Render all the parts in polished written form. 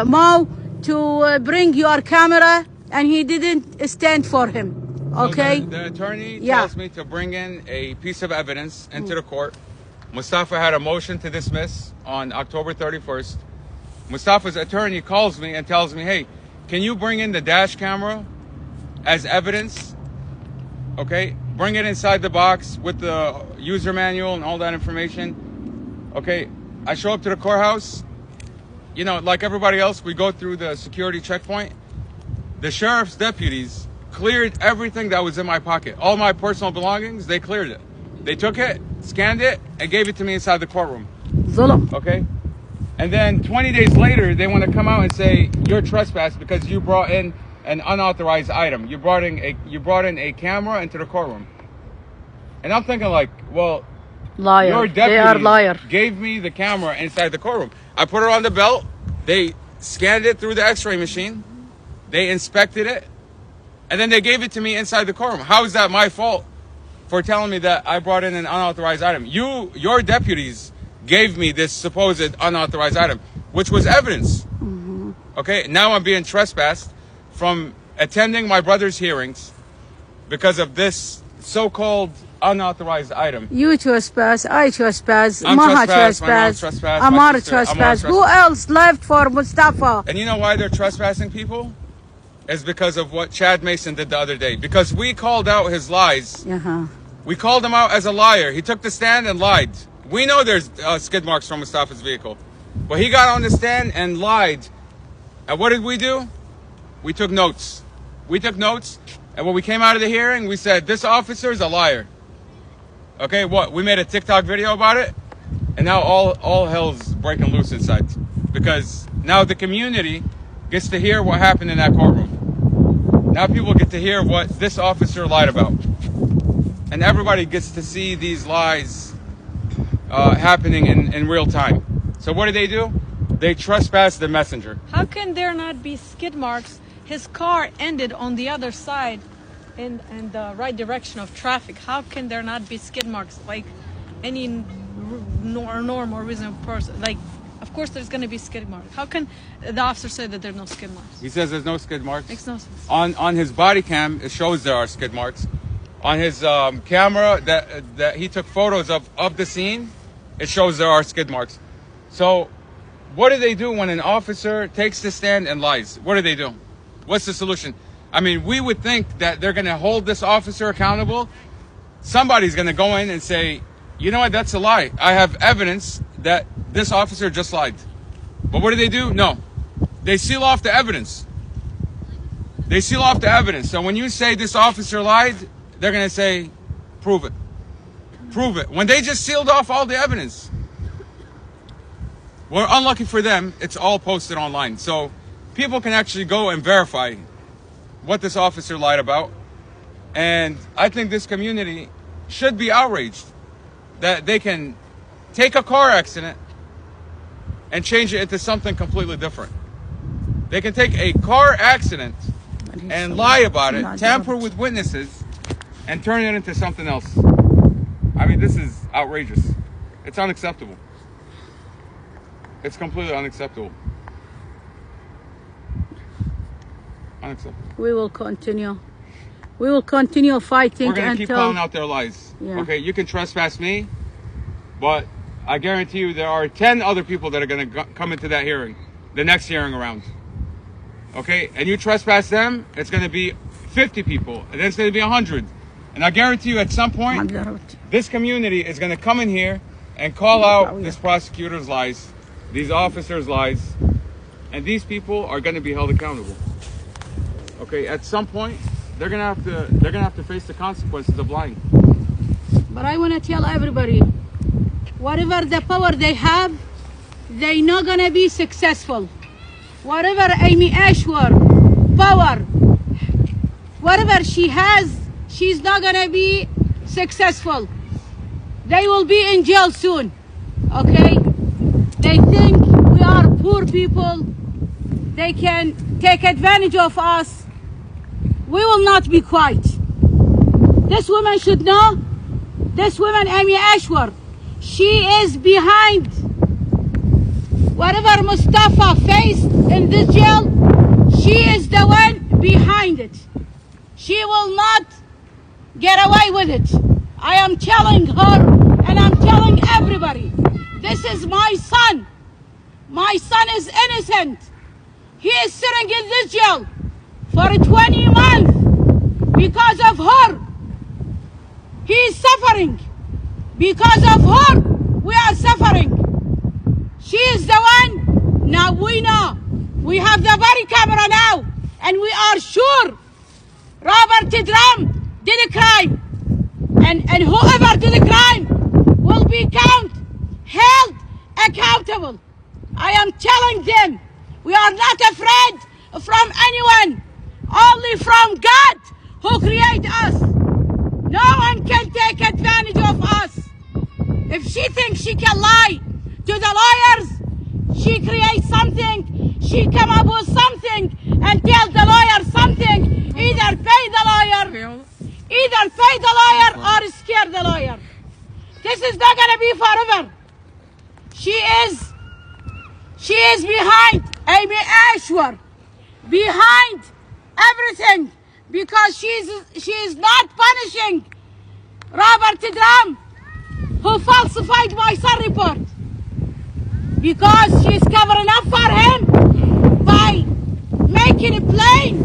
Mo to bring your camera, and he didn't stand for him. Okay. So the attorney tells me to bring in a piece of evidence into the court. Mustafa had a motion to dismiss on October 31st. Mustafa's attorney calls me and tells me, hey, can you bring in the dash camera as evidence? Okay, bring it inside the box with the user manual and all that information. Okay, I show up to the courthouse. You know, like everybody else, we go through the security checkpoint. The sheriff's deputies cleared everything that was in my pocket. All my personal belongings, they cleared it. They took it, scanned it, and gave it to me inside the courtroom. Zulum. Okay? And then 20 days later, they want to come out and say, you're trespassed because you brought in an unauthorized item. You brought in a camera into the courtroom. And I'm thinking like, well, liar. Your They are liar. deputies gave me the camera inside the courtroom. I put it on the belt. They scanned it through the x-ray machine. They inspected it. And then they gave it to me inside the courtroom. How is that my fault for telling me that I brought in an unauthorized item? Your deputies gave me this supposed unauthorized item, which was evidence. Okay, now I'm being trespassed from attending my brother's hearings because of this so-called unauthorized item. You trespass, I trespass, I'm Maha trespassed, my mom trespass, trespassed, my Amar sister, Amar trespass. Who trespassed. else left for Mustafa? And you know why they're trespassing people? Is because of what Chad Mason did the other day. Because we called out his lies. We called him out as a liar. He took the stand and lied. We know there's skid marks from Mustafa's vehicle. But he got on the stand and lied. And what did we do? We took notes. And when we came out of the hearing, we said, this officer is a liar. Okay, what? We made a TikTok video about it. And now all hell's breaking loose inside. Because now the community gets to hear what happened in that courtroom. Now people get to hear what this officer lied about. And everybody gets to see these lies happening in real time. So what do? They trespass the messenger. How can there not be skid marks? His car ended on the other side in the right direction of traffic. How can there not be skid marks? Like any normal or reasonable person. Like, of course there's going to be skid marks. How can the officer say that there are no skid marks? He says there's no skid marks. Makes no sense. On his body cam, it shows there are skid marks. On his camera that he took photos of the scene, it shows there are skid marks. So what do they do when an officer takes the stand and lies? What do they do? What's the solution? I mean, we would think that they're going to hold this officer accountable. Somebody's going to go in and say, you know what, that's a lie. I have evidence that this officer just lied. But what do? No. They seal off the evidence. So when you say this officer lied, they're going to say, prove it. When they just sealed off all the evidence. Well, unlucky for them, it's all posted online. So people can actually go and verify what this officer lied about. And I think this community should be outraged that they can take a car accident and change it into something completely different. They can take a car accident and lie about it, tamper with witnesses, and turn it into something else. I mean, this is outrageous. It's unacceptable. It's completely unacceptable. We will continue. We will continue fighting We're going to until... keep calling out their lies. Yeah. Okay, you can trespass me, but I guarantee you there are 10 other people that are going to come into that hearing, the next hearing around. Okay, and you trespass them, it's going to be 50 people, and then it's going to be 100. And I guarantee you at some point, this community is going to come in here and call out this prosecutor's lies, these officers' lies, and these people are going to be held accountable. Okay, at some point, they're going to have to face the consequences of lying. But I want to tell everybody, whatever the power they have, they're not going to be successful. Whatever Amy Ashworth power, whatever she has, she's not going to be successful. They will be in jail soon, okay? They think we are poor people. They can take advantage of us. We will not be quiet. This woman should know. This woman, Amy Ashworth, she is behind whatever Mustafa faced. in this jail, she is the one behind it. She will not get away with it. I am telling her and I'm telling everybody, this is my son. My son is innocent. He is sitting in this jail for 20 months because of her. He is suffering. Because of her, we are suffering. She is the one. Now we know. We have the body camera now. And we are sure Robert Drum did a crime. And whoever did the crime will be held accountable. I am telling them, we are not afraid from anyone, only from God who created us. No one can take advantage of us. If she thinks she can lie to the lawyers, she creates something, she come up with something and tell the lawyer something, either pay the lawyer, or scare the lawyer. This is not going to be forever. She is behind Amy Ashworth, behind everything, because she is not punishing Robert Drum, who falsified my son report, because she's covering up for him by making it plain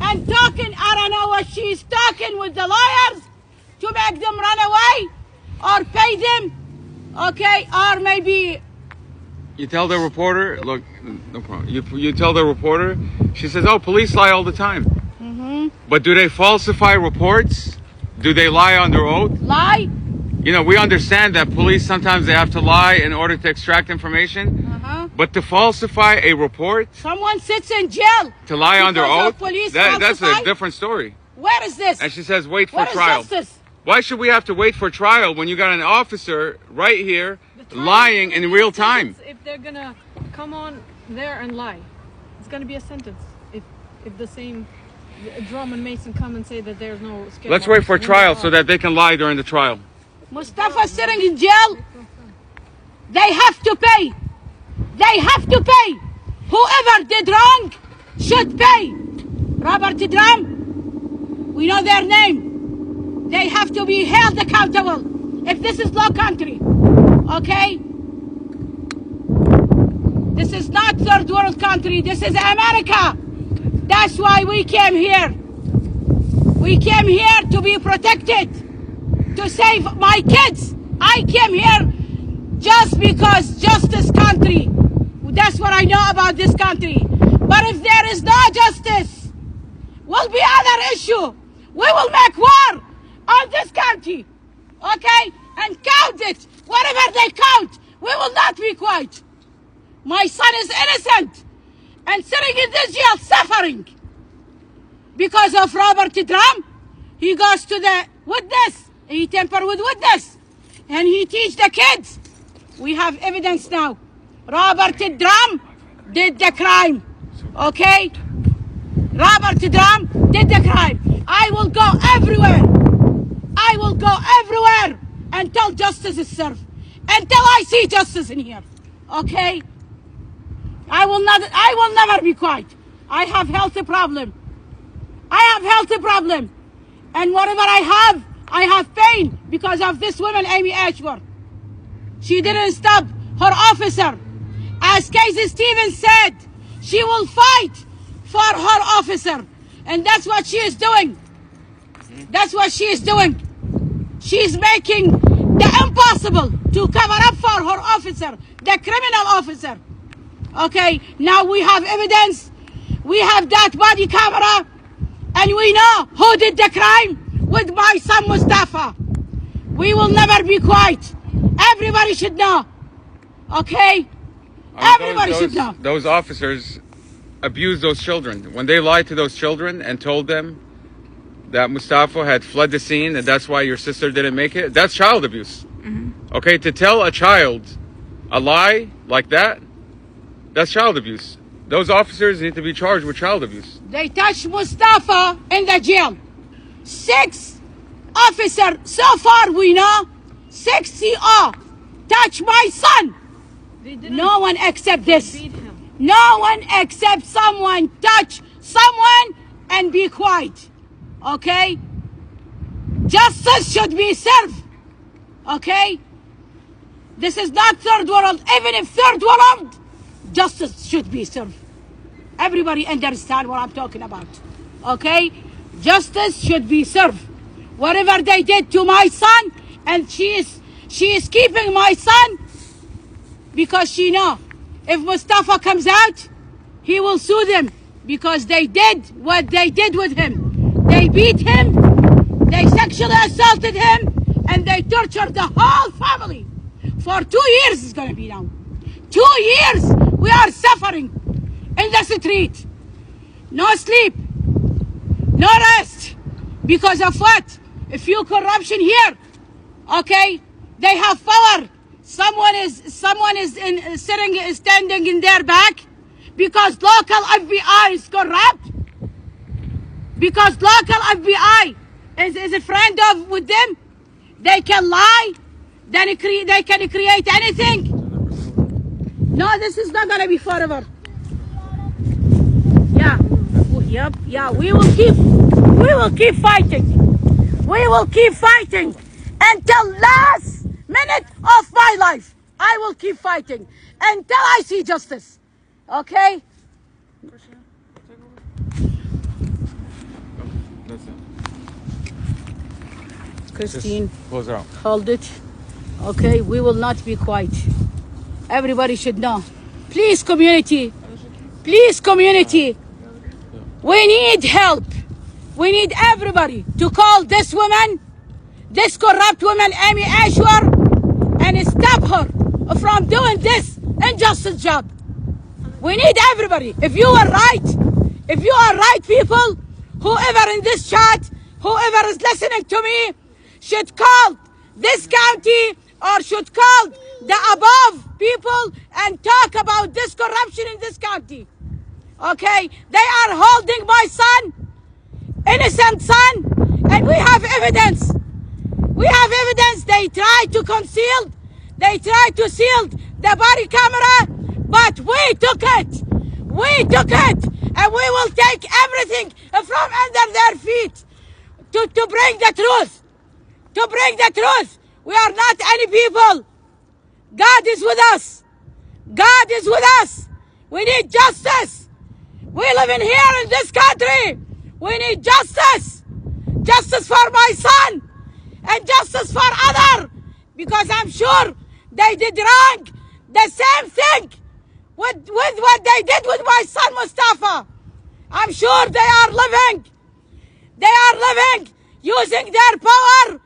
and talking. I don't know what she's talking with the lawyers to make them run away or pay them, okay, or maybe. You tell the reporter, look, no problem. You tell the reporter, she says, oh, police lie all the time. Mm-hmm. But do they falsify reports? Do they lie on their oath? Lie? You know, we understand that police sometimes they have to lie in order to extract information. Uh-huh. But to falsify a report, someone sits in jail to lie under oath, that's falsify? a different story. Where is this? And she says, wait for Where is trial. justice? Why should we have to wait for trial when you got an officer right here lying in real time? If they're gonna come on there and lie, it's gonna be a sentence. If the same Drum and Mason come and say that there's no skid Let's marks wait for in the trial car. so that they can lie during the trial. Mustafa sitting in jail. They have to pay. They have to pay. Whoever did wrong should pay. Robert Drum, we know their name. They have to be held accountable. If this is law country, okay? This is not third world country. This is America. That's why we came here. We came here to be protected, to save my kids. I came here just because justice country. That's what I know about this country. But if there is no justice, will be other issue. We will make war on this country, okay? And count it. Whatever they count, we will not be quiet. My son is innocent and sitting in this jail suffering because of Robert Drum. He goes to the witness. He tamper with witness. And he teach the kids. We have evidence now. Robert Drum did the crime. Okay? Robert Drum did the crime. I will go everywhere. I will go everywhere until justice is served. Until I see justice in here. Okay? I will never be quiet. I have health problem. I have health problem. And whatever I have pain because of this woman, Amy Ashworth. She didn't stop her officer. As Casey Stevens said, she will fight for her officer. And that's what she is doing. That's what she is doing. She's making the impossible to cover up for her officer, the criminal officer. Okay, now we have evidence. We have that body camera. And we know who did the crime with my son Mustafa. We will never be quiet. Everybody should know. Okay? Everybody should know. Those officers abused those children. When they lied to those children and told them that Mustafa had fled the scene and that's why your sister didn't make it, that's child abuse. Mm-hmm. Okay, to tell a child a lie like that, that's child abuse. Those officers need to be charged with child abuse. They touched Mustafa in the jail. 6 officers, so far we know, 6 CO touch my son. No one accept this. No one except someone touch someone and be quiet. Okay? Justice should be served. Okay? This is not third world. Even if third world, justice should be served. Everybody understand what I'm talking about. Okay? Justice should be served. Whatever they did to my son, and she is keeping my son because she know if Mustafa comes out, he will sue them because they did what they did with him. They beat him, they sexually assaulted him, and they tortured the whole family. For 2 years it's gonna be now. 2 years we are suffering in the street. No sleep, no rest. Because of what? A few corruption here. Okay? They have power. Someone is standing in their back because local FBI is corrupt. Because local FBI is a friend of with them. They can lie. Then they can create anything. No, this is not gonna be forever. Yeah. Yep. Yeah. We will keep fighting. We will keep fighting until last minute of my life. I will keep fighting until I see justice. Okay? That's it. Christine, Just close her out. hold it. Okay, we will not be quiet. Everybody should know. Please, community. Please, community. We need help. We need everybody to call this woman, this corrupt woman, Amy Ashwar, and stop her from doing this injustice job. We need everybody. If you are right, people, whoever in this chat, whoever is listening to me, should call this county or should call the above people and talk about this corruption in this county. Okay? They are holding my son, innocent son, and we have evidence. We have evidence. They tried to conceal, they tried to seal the body camera, but we took it. We took it, and we will take everything from under their feet to bring the truth. To bring the truth. We are not any people. God is with us. God is with us. We need justice. We live in here in this country. We need justice. Justice for my son and justice for other, because I'm sure they did wrong. The same thing with what they did with my son Mustafa. I'm sure they are living using their power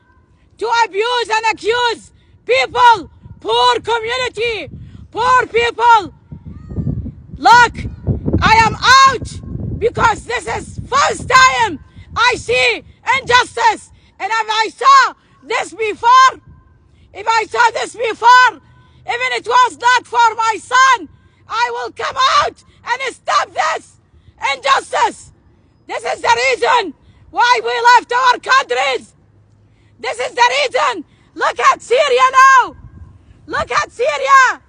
to abuse and accuse people, poor community, poor people. Look, I am out because this is first time I see injustice. And if I saw this before, even it was not for my son, I will come out and stop this injustice. This is the reason why we left our countries. This is the reason. Look at Syria now. Look at Syria.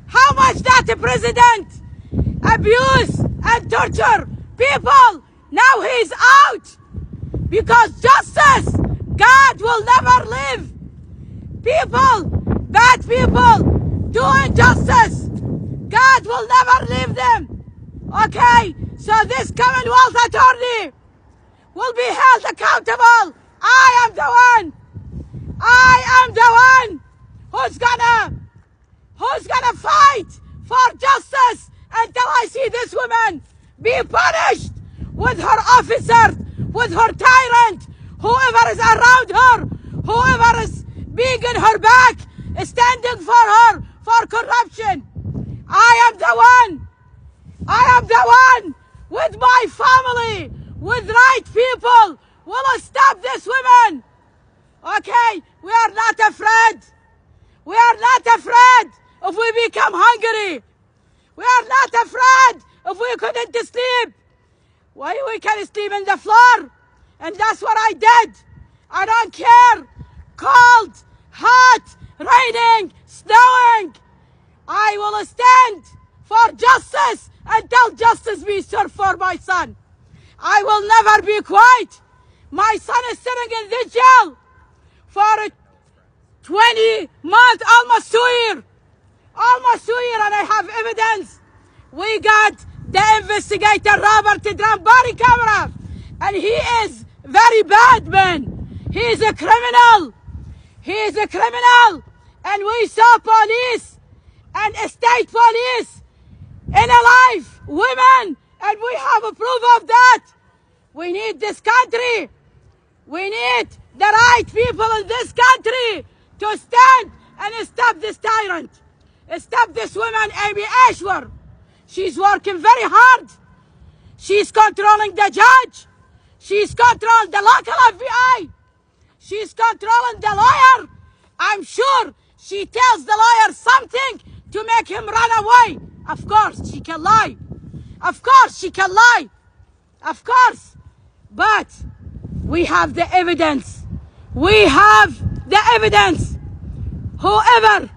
How much that president abuse and torture people. Now he's out. Because justice, God will never leave. People, bad people, do injustice. God will never leave them. Okay, so this Commonwealth attorney will be held accountable. I am the one who's gonna fight for justice until I see this woman be punished with her officer, with her tyrant, whoever is around her, whoever is being in her back, standing for her for corruption. I am the one with my family, with right people, will stop this woman. Okay, we are not afraid. We are not afraid if we become hungry. We are not afraid if we couldn't sleep. Why we can sleep on the floor? And that's what I did. I don't care. Cold, hot, raining, snowing. I will stand for justice until justice be served for my son. I will never be quiet. My son is sitting in this jail for 20 months, almost 2 years. Almost 2 years, and I have evidence. We got the investigator Robert Trump body camera, and he is very bad man. He is a criminal. He is a criminal, and we saw police and state police in a life, women, and we have a proof of that. We need this country. We need the right people in this country to stand and stop this tyrant. Stop this woman, Amy Ashworth. She's working very hard. She's controlling the judge. She's controlling the local FBI. She's controlling the lawyer. I'm sure she tells the lawyer something to make him run away. Of course, she can lie. Of course, she can lie. Of course. But we have the evidence. We have the evidence. Whoever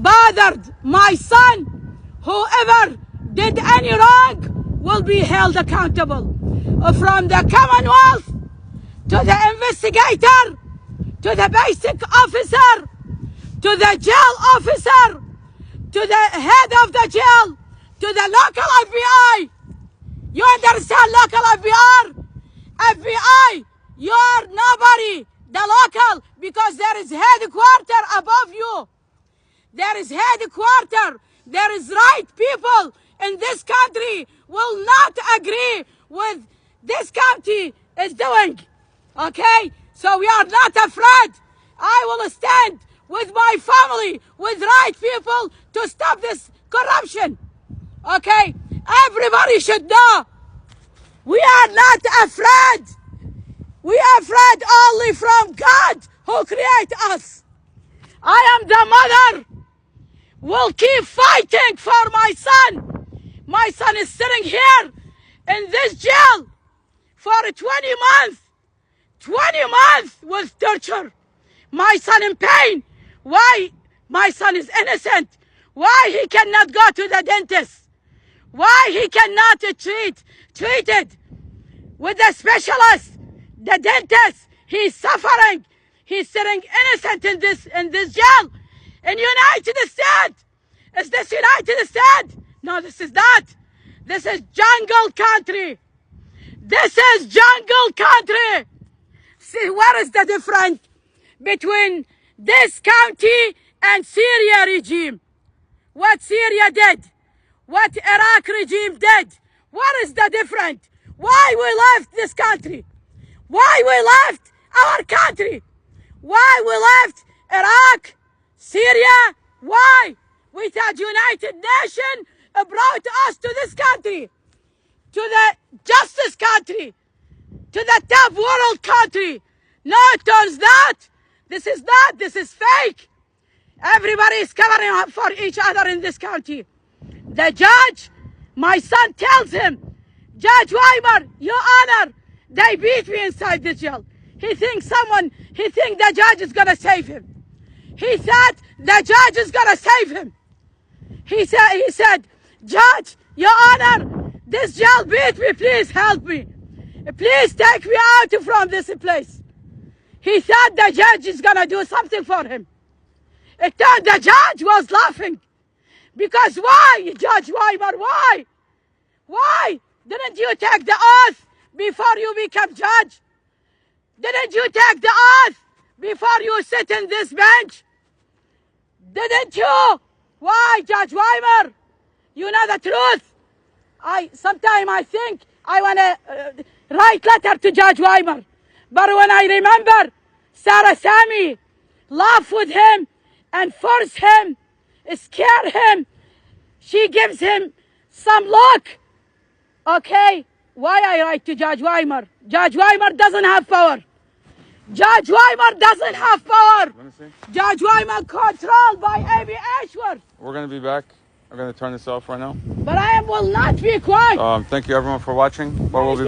bothered my son, whoever did any wrong, will be held accountable. From the Commonwealth to the investigator, to the basic officer, to the jail officer, to the head of the jail, to the local FBI. You understand, local FBI? FBI, you're nobody. The local, because there is headquarter above you. There is headquarter. There is right people in this country will not agree with this county is doing. Okay? So we are not afraid. I will stand with my family, with right people to stop this corruption. Okay? Everybody should know. We are not afraid. We are afraid only from God who created us. I am the mother. Will keep fighting for my son. My son is sitting here in this jail for 20 months. 20 months with torture. My son in pain. Why? My son is innocent. Why he cannot go to the dentist? Why he cannot treated with a specialist? The dentist, he's suffering. He's sitting innocent in this jail. In United States. Is this United States? No, this is not. This is jungle country. This is jungle country. See, what is the difference between this county and Syria regime? What Syria did? What Iraq regime did? What is the difference? Why we left this country? Why we left our country? Why we left Iraq, Syria? Why? We thought United Nations brought us to this country, to the justice country, to the top world country. No, it turns not. This is not. This is fake. Everybody is covering up for each other in this country. The judge, my son tells him, Judge Weimer, Your Honor, they beat me inside the jail. He thinks the judge is gonna save him. He thought the judge is gonna save him. He said, Judge, Your Honor, this jail beat me, please help me. Please take me out from this place. He thought the judge is gonna do something for him. It turned the judge was laughing. Because why, Judge Weimer, why? Why? Didn't you take the oath before you become judge? Didn't you take the oath before you sit in this bench? Didn't you? Why, Judge Weimer? You know the truth. Sometimes I think I want to write letter to Judge Weimer. But when I remember Sarah Sami laugh with him and force him, scare him, she gives him some look. Okay, why I write to Judge Weimer? Judge Weimer doesn't have power. Judge Weimer doesn't have power. Judge Weimer controlled by Amy Ashworth. We're going to be back. I'm going to turn this off right now. But I will not be quiet. Thank you everyone for watching. We'll be back.